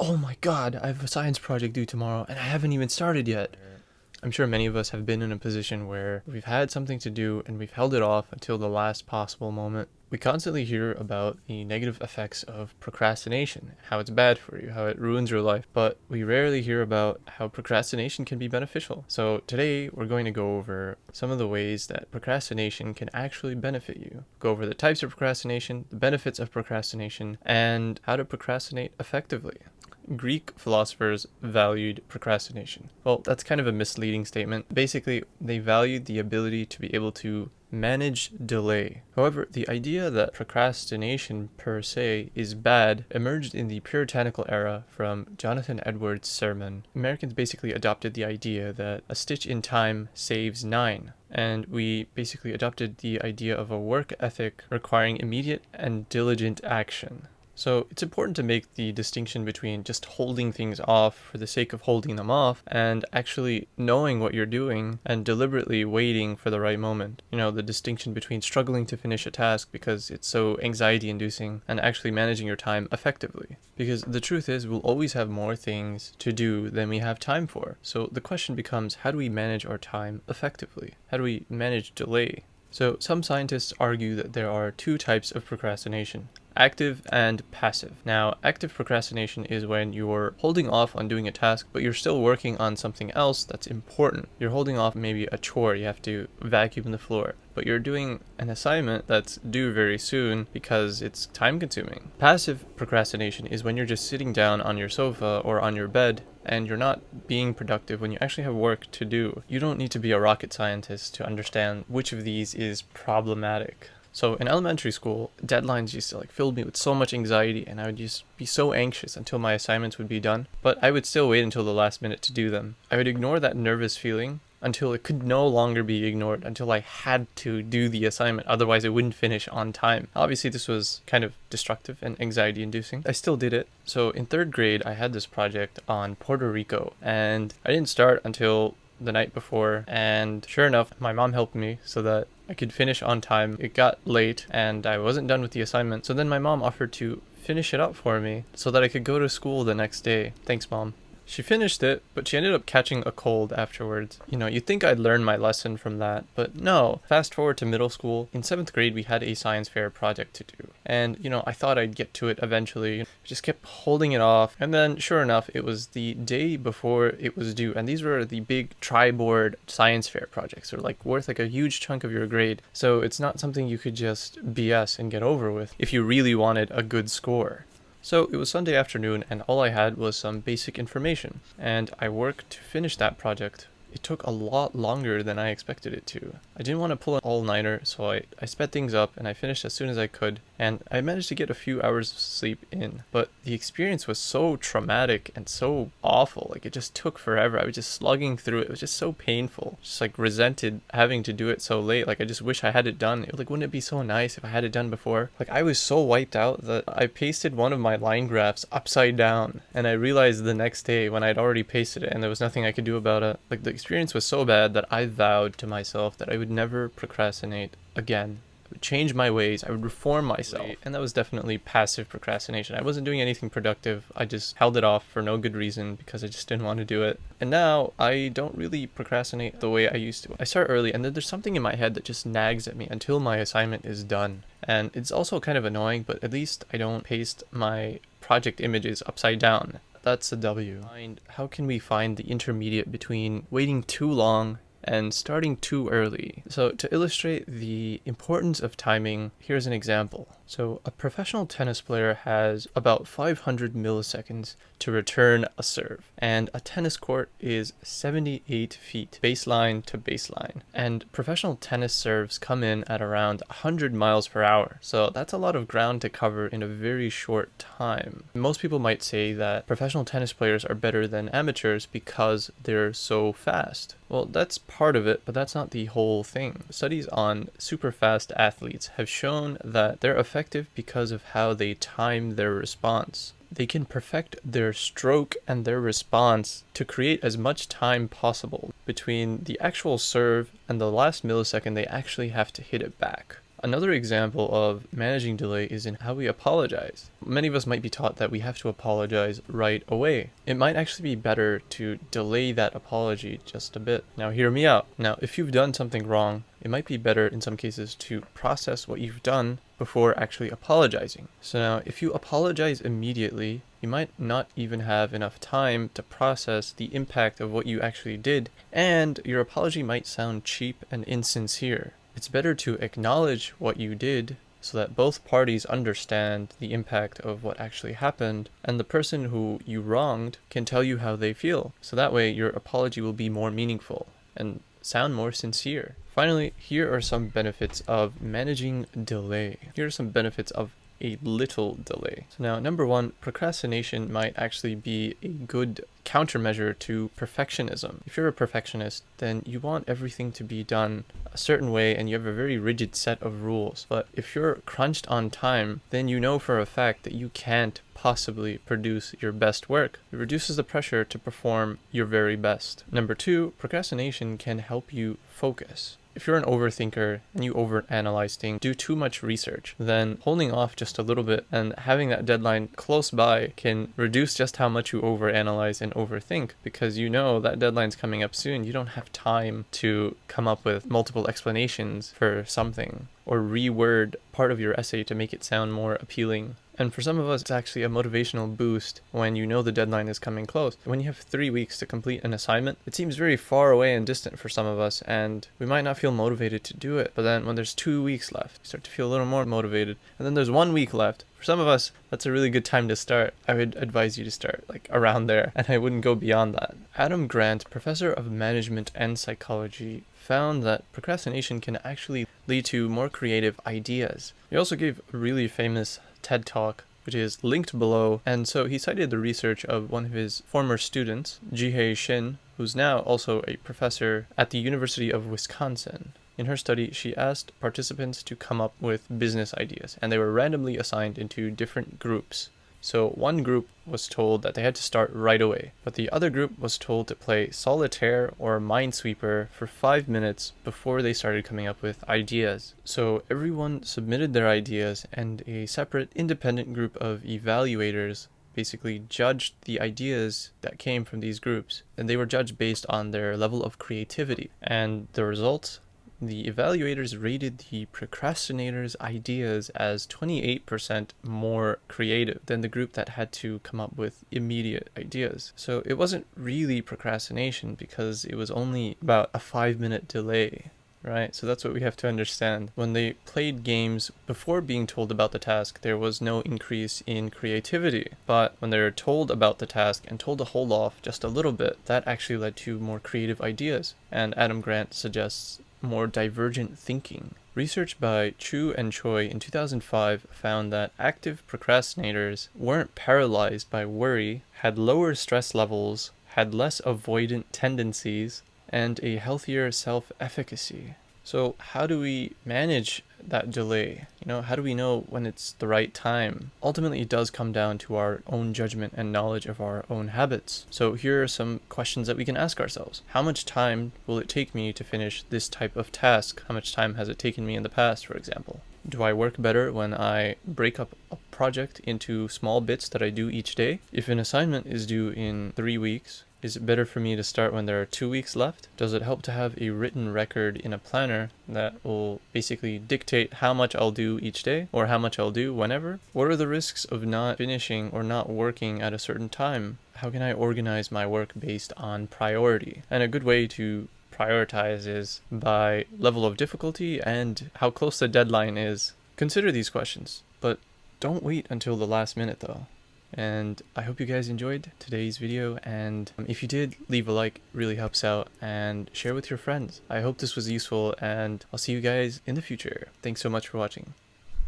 oh my god, I have a science project due tomorrow and I haven't even started yet. I'm sure many of us have been in a position where we've had something to do and we've held it off until the last possible moment. We constantly hear about the negative effects of procrastination, how it's bad for you, how it ruins your life, but we rarely hear about how procrastination can be beneficial. So today we're going to go over some of the ways that procrastination can actually benefit you. Go over the types of procrastination, the benefits of procrastination, and how to procrastinate effectively. Greek philosophers valued procrastination. Well, that's kind of a misleading statement. Basically, they valued the ability to be able to manage delay. However, the idea that procrastination per se is bad emerged in the puritanical era from Jonathan Edwards' sermon. Americans basically adopted the idea that a stitch in time saves nine. And we basically adopted the idea of a work ethic requiring immediate and diligent action. So it's important to make the distinction between just holding things off for the sake of holding them off and actually knowing what you're doing and deliberately waiting for the right moment. You know, the distinction between struggling to finish a task because it's so anxiety inducing and actually managing your time effectively. Because the truth is, we'll always have more things to do than we have time for. So the question becomes, how do we manage our time effectively? How do we manage delay? So some scientists argue that there are two types of procrastination: active and passive. Now, active procrastination is when you're holding off on doing a task, but you're still working on something else that's important. You're holding off maybe a chore, you have to vacuum the floor, but you're doing an assignment that's due very soon because it's time consuming. Passive procrastination is when you're just sitting down on your sofa or on your bed and you're not being productive when you actually have work to do. You don't need to be a rocket scientist to understand which of these is problematic. So in elementary school, deadlines used to fill me with so much anxiety, and I would just be so anxious until my assignments would be done, but I would still wait until the last minute to do them. I would ignore that nervous feeling until it could no longer be ignored, until I had to do the assignment, otherwise it wouldn't finish on time. Obviously this was kind of destructive and anxiety inducing. I still did it. So in third grade, I had this project on Puerto Rico, and I didn't start until the night before, and sure enough, my mom helped me so that I could finish on time. It got late and I wasn't done with the assignment, so then my mom offered to finish it up for me so that I could go to school the next day. Thanks, Mom. She finished it, but she ended up catching a cold afterwards. You know, you'd think I'd learn my lesson from that, but no. Fast forward to middle school. In 7th grade, we had a science fair project to do. And, I thought I'd get to it eventually. I just kept holding it off. And then, sure enough, it was the day before it was due. And these were the big tri-board science fair projects. They're worth a huge chunk of your grade. So it's not something you could just BS and get over with if you really wanted a good score. So it was Sunday afternoon and all I had was some basic information, and I worked to finish that project. It took a lot longer than I expected it to. I didn't want to pull an all-nighter, so I sped things up and I finished as soon as I could, and I managed to get a few hours of sleep in. But the experience was so traumatic and so awful. It just took forever. I was just slugging through it. It was just so painful. Just resented having to do it so late. I just wish I had it done. Wouldn't it be so nice if I had it done before? I was so wiped out that I pasted one of my line graphs upside down, and I realized the next day when I'd already pasted it and there was nothing I could do about it. The experience was so bad that I vowed to myself that I would never procrastinate again. I would change my ways, I would reform myself, and that was definitely passive procrastination. I wasn't doing anything productive, I just held it off for no good reason because I just didn't want to do it. And now, I don't really procrastinate the way I used to. I start early, and then there's something in my head that just nags at me until my assignment is done. And it's also kind of annoying, but at least I don't paste my project images upside down. That's a W. How can we find the intermediate between waiting too long and starting too early? So to illustrate the importance of timing, here's an example. So a professional tennis player has about 500 milliseconds to return a serve, and a tennis court is 78 feet baseline to baseline, and professional tennis serves come in at around 100 miles per hour, so that's a lot of ground to cover in a very short time. Most people might say that professional tennis players are better than amateurs because they're so fast. Well, that's part of it, but that's not the whole thing. Studies on super fast athletes have shown that they're effective because of how they time their response. They can perfect their stroke and their response to create as much time possible between the actual serve and the last millisecond they actually have to hit it back. Another example of managing delay is in how we apologize. Many of us might be taught that we have to apologize right away. It might actually be better to delay that apology just a bit. Now, hear me out. Now, if you've done something wrong, it might be better in some cases to process what you've done before actually apologizing. So now, if you apologize immediately, you might not even have enough time to process the impact of what you actually did, and your apology might sound cheap and insincere. It's better to acknowledge what you did so that both parties understand the impact of what actually happened, and the person who you wronged can tell you how they feel. So that way your apology will be more meaningful and sound more sincere. Finally, here are some benefits of managing delay. Here are some benefits of a little delay. So now, number one, procrastination might actually be a good countermeasure to perfectionism. If you're a perfectionist, then you want everything to be done a certain way and you have a very rigid set of rules. But if you're crunched on time, then you know for a fact that you can't possibly produce your best work. It reduces the pressure to perform your very best. Number two, procrastination can help you focus. If you're an overthinker and you overanalyze things, do too much research, then holding off just a little bit and having that deadline close by can reduce just how much you overanalyze and overthink, because you know that deadline's coming up soon. You don't have time to come up with multiple explanations for something or reword part of your essay to make it sound more appealing. And for some of us, it's actually a motivational boost when you know the deadline is coming close. When you have 3 weeks to complete an assignment, it seems very far away and distant for some of us, and we might not feel motivated to do it. But then when there's 2 weeks left, you start to feel a little more motivated. And then there's 1 week left. For some of us, that's a really good time to start. I would advise you to start like around there, and I wouldn't go beyond that. Adam Grant, professor of management and psychology, found that procrastination can actually lead to more creative ideas. He also gave a really famous TED Talk, which is linked below, and so he cited the research of one of his former students, Jihei Shin, who's now also a professor at the University of Wisconsin. In her study, she asked participants to come up with business ideas, and they were randomly assigned into different groups. So one group was told that they had to start right away, but the other group was told to play solitaire or minesweeper for 5 minutes before they started coming up with ideas. So everyone submitted their ideas, and a separate independent group of evaluators basically judged the ideas that came from these groups, and they were judged based on their level of creativity. And the results? The evaluators rated the procrastinators' ideas as 28% more creative than the group that had to come up with immediate ideas. So it wasn't really procrastination because it was only about a 5-minute delay, right? So that's what we have to understand. When they played games before being told about the task, there was no increase in creativity. But when they were told about the task and told to hold off just a little bit, that actually led to more creative ideas. And Adam Grant suggests more divergent thinking. Research by Chu and Choi in 2005 found that active procrastinators weren't paralyzed by worry, had lower stress levels, had less avoidant tendencies, and a healthier self-efficacy. So how do we manage that delay? How do we know when it's the right time? Ultimately, it does come down to our own judgment and knowledge of our own habits. So here are some questions that we can ask ourselves. How much time will it take me to finish this type of task? How much time has it taken me in the past, for example? Do I work better when I break up a project into small bits that I do each day? If an assignment is due in 3 weeks, is it better for me to start when there are 2 weeks left? Does it help to have a written record in a planner that will basically dictate how much I'll do each day or how much I'll do whenever? What are the risks of not finishing or not working at a certain time? How can I organize my work based on priority? And a good way to prioritize is by level of difficulty and how close the deadline is. Consider these questions, but don't wait until the last minute though. And I hope you guys enjoyed today's video, and if you did, leave a like, really helps out, and share with your friends. I hope this was useful, and I'll see you guys in the future. Thanks so much for watching.